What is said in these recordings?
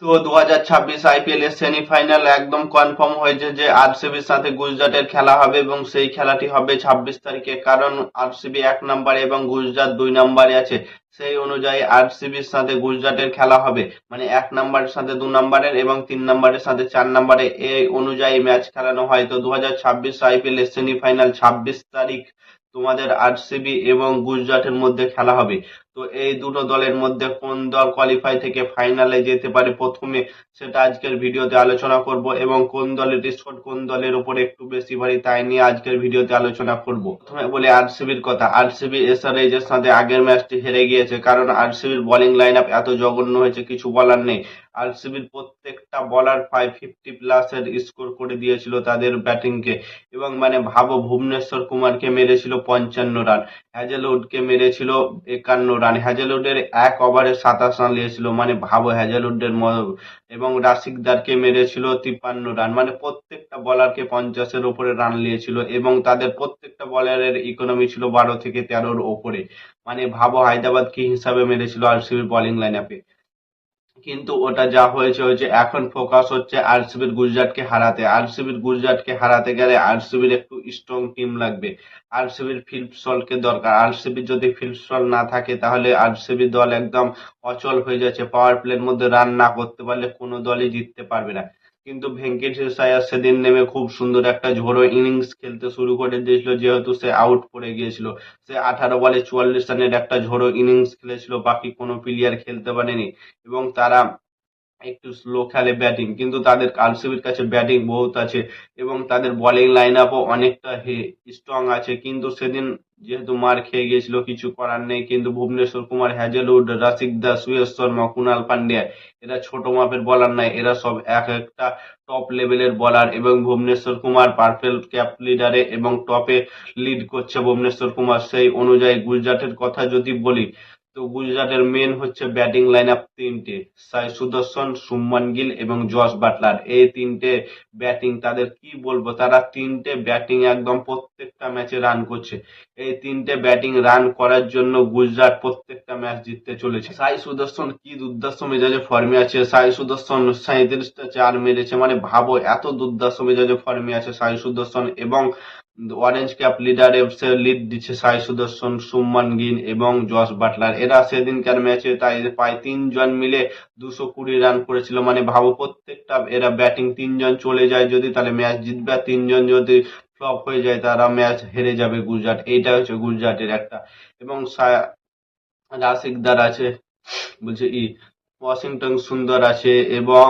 তো 2026 আইপিএল এর সেমিফাইনাল একদম কনফার্ম হয়েছে যে আরসিবির সাথে গুজরাটের খেলা হবে এবং সেই খেলাটি হবে 26 তারিখে। কারণ আরসিবি 1 নম্বরে এবং গুজরাট 2 নম্বরে আছে। সেই অনুযায়ী আরসিবির সাথে গুজরাটের খেলা হবে, মানে 1 নম্বরের সাথে 2 নম্বরের এবং 3 নম্বরের সাথে 4 নম্বরে, এই অনুযায়ী ম্যাচ খেলানো হয়। তো 2026 আইপিএল এর সেমিফাইনাল 26 তারিখ তোমাদের আরসিবি এবং গুজরাটের মধ্যে খেলা হবে। তো এই দুটো দলের মধ্যে কোন দল কোয়ালিফাই থেকে ফাইনালে যেতে পারে প্রথমে, সেটা আজকের ভিডিওতে আলোচনা করব এবং কোন দলের স্কোর কোন দলের উপর একটু বেশি ভারী তাই নিয়ে আজকের ভিডিওতে আলোচনা করব। প্রথমে বলি আরসিবির কথা। আরসিবি এসআরএইচ এর সাথে আগের ম্যাচটি হেরে গিয়েছে, কারণ আরসিবির বোলিং লাইন আপ এত জঘন্য হয়েছে কিছু বলার নেই। আরসিবির প্রত্যেকটা বলার 550 এর স্কোর করে দিয়েছিল তাদের ব্যাটিংকে। এবং মানে ভাবো, ভুবনেশ্বর কুমারকে মেরেছিল 55 রান, হ্যাজেলউডকে মেরেছিল 51 রান। হ্যাজেলউডের 1 ওভারে 27 রান নিয়েছিল, মানে ভাবো হ্যাজেলউডের এবং রাশিকদারকে মেরেছিল 53 রান। মানে প্রত্যেকটা বলারকে 50-এর উপরে রান নিয়েছিল এবং তাদের প্রত্যেকটা বলারের ইকোনমি ছিল 12 থেকে 13-র ওপরে। মানে ভাবো হায়দ্রাবাদ কি হিসাবে মেরেছিল আরসিবির বোলিং লাইন আপে। কিন্তু ওটা যা হয়েছে হয়েছে, এখন ফোকাস হচ্ছে আরসিবির গুজরাটকে হারাতে। আরসিবির গুজরাটকে হারাতে গেলে আরসিবির একটু স্ট্রং টিম লাগবে। আরসিবির ফিল্ড স্টলকে দরকার। আরসিবির যদি ফিল্ড স্টল না থাকে তাহলে আরসিবি দল একদম অচল হয়ে যাচ্ছে। পাওয়ার প্লের মধ্যে রান না করতে পারলে কোনো দলই জিততে পারবে না। কিন্তু ভেঙ্কটেশ আয়ার সেদিন নেমে খুব সুন্দর একটা ঝোড়ো ইনিংস খেলতে শুরু করে দিয়েছিল, যেহেতু সে আউট পড়ে গিয়েছিল। সে 18 বলে 44 রানের একটা ঝোড়ো ইনিংস খেলেছিল, বাকি কোনো প্লেয়ার খেলতে পারেনি। এবং তারা একটু স্লো খেলে ব্যাটিং, কিন্তু তাদের আরসিবির কাছে ব্যাটিং বহুত আছে এবং তাদের বোলিং লাইন আপও অনেকটা স্ট্রং আছে। কিন্তু সেদিন যেহেতু মার খেয়ে গিয়েছিল, কিছু করার নেই। কিন্তু ভুবনেশ্বর কুমার, হ্যাজেলউড, রাশিক দাস, সুয়েশ শর্মা, কুনাল পান্ডিয়া, এরা ছোট মাপের বলার নাই, এরা সব এক একটা টপ লেভেলের বলার। এবং ভুবনেশ্বর কুমার পারফেক্ট ক্যাপ লিডারে এবং টপে লিড করছে ভুবনেশ্বর কুমার। সেই অনুযায়ী গুজরাটের কথা যদি বলি, তো গুজরাটের মেন হচ্ছে ব্যাটিং লাইন আপ তিনটে: সাই সুদর্শন, শুভমান গিল এবং জস বাটলার। এই তিনটে ব্যাটিং, তাদের কি বলবো, তারা তিনটে ব্যাটিং একদম প্রত্যেকটা ম্যাচে রান করছে। এই তিনটে ব্যাটিং রান করার জন্য গুজরাট প্রত্যেকটা ম্যাচ জিততে চলেছে। সাই সুদর্শন কি দুর্দান্ত মেজাজে ফর্মে আছে। সাই সুদর্শন 37টা চার মেরেছে, মানে ভাবো এত দুর্দান্ত মেজাজে ফর্মে আছে সাই সুদর্শন। এবং অরেঞ্জ ক্যাপ লিডারে সে লিড দিচ্ছে সাই সুদর্শন, শুভমান গিল এবং জস বাটলার। এরা সেদিনকার ম্যাচে তাই প্রায় 3 জন মিলে 220 রান করেছিল। মানে ভাবো প্রত্যেকটা এরা ব্যাটিং 3 জন চলে যায় যদি, তাহলে ম্যাচ জিতবে। আর 3 জন যদি ফ্লপ হয়ে যায় তারা ম্যাচ হেরে যাবে গুজরাট। এইটা হচ্ছে গুজরাটের একটা। এবং রাশিকদার আছে, বলছে ওয়াশিংটন সুন্দর আছে এবং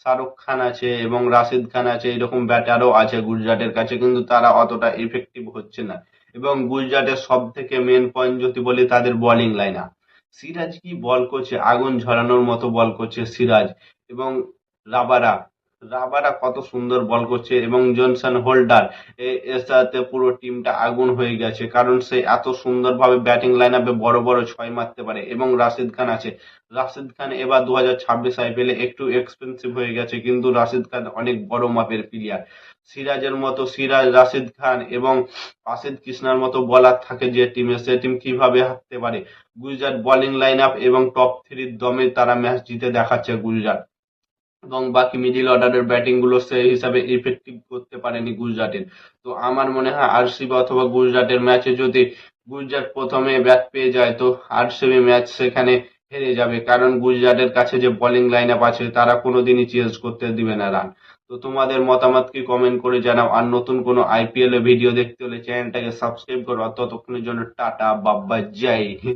শাহরুখ খান আছে এবং রাশিদ খান আছে। এরকম ব্যাটারও আছে গুজরাটের কাছে, কিন্তু তারা অতটা ইফেক্টিভ হচ্ছে না। এবং গুজরাটের সব থেকে মেন পয়েন্ট যদি বলি, তাদের বোলিং লাইন আপ। সিরাজ কি বল করছে, আগুন ঝরানোর মতো বল করছে সিরাজ। এবং রাবারা রাবারা কত সুন্দর বল করছে। এবং জনসন হোল্ডার, এর সাথে পুরো টিমটা আগুন হয়ে গেছে, কারণ সে এত সুন্দরভাবে ব্যাটিং লাইন আপে বড় বড় ছয় মারতে পারে। এবং রাশিদ খান আছে। রাশিদ খান এবার 2026 আইপিএলে একটু এক্সপেন্সিভ হয়ে গেছে, কিন্তু রাশিদ খান অনেক বড় মাপের প্লেয়ার। সিরাজের মতো, সিরাজ, রাশিদ খান এবং আশিদ কৃষ্ণার মতো বলার থাকে যে টিমে, সে টিম কিভাবে হারতে পারে। গুজরাট বোলিং লাইন আপ এবং টপ থ্রির দমে তারা ম্যাচ জিতে দেখাচ্ছে গুজরাট। এবং বাকি মিডিল অর্ডারের ব্যাটিং গুলো সেই হিসাবে ইফেক্টিভ করতে পারেনি গুজরাটের। তো আমার মনে হয় আরসিবি অথবা গুজরাটের ম্যাচে যদি গুজরাট প্রথমে ব্যাট পেয়ে যায়, তো আরসিবি ম্যাচ সেখানে হেরে যাবে, কারণ গুজরাটের কাছে যে বোলিং লাইন আপ আছে তারা কোনোদিনই চেঞ্জ করতে দিবে না রান। তো তোমাদের মতামত কি কমেন্ট করে জানাও। আর নতুন কোনো আইপিএল এর ভিডিও দেখতে হলে চ্যানেলটাকে সাবস্ক্রাইব করো। ততক্ষণের জন্য টাটা, বাব্বা, জয় হিন্দ।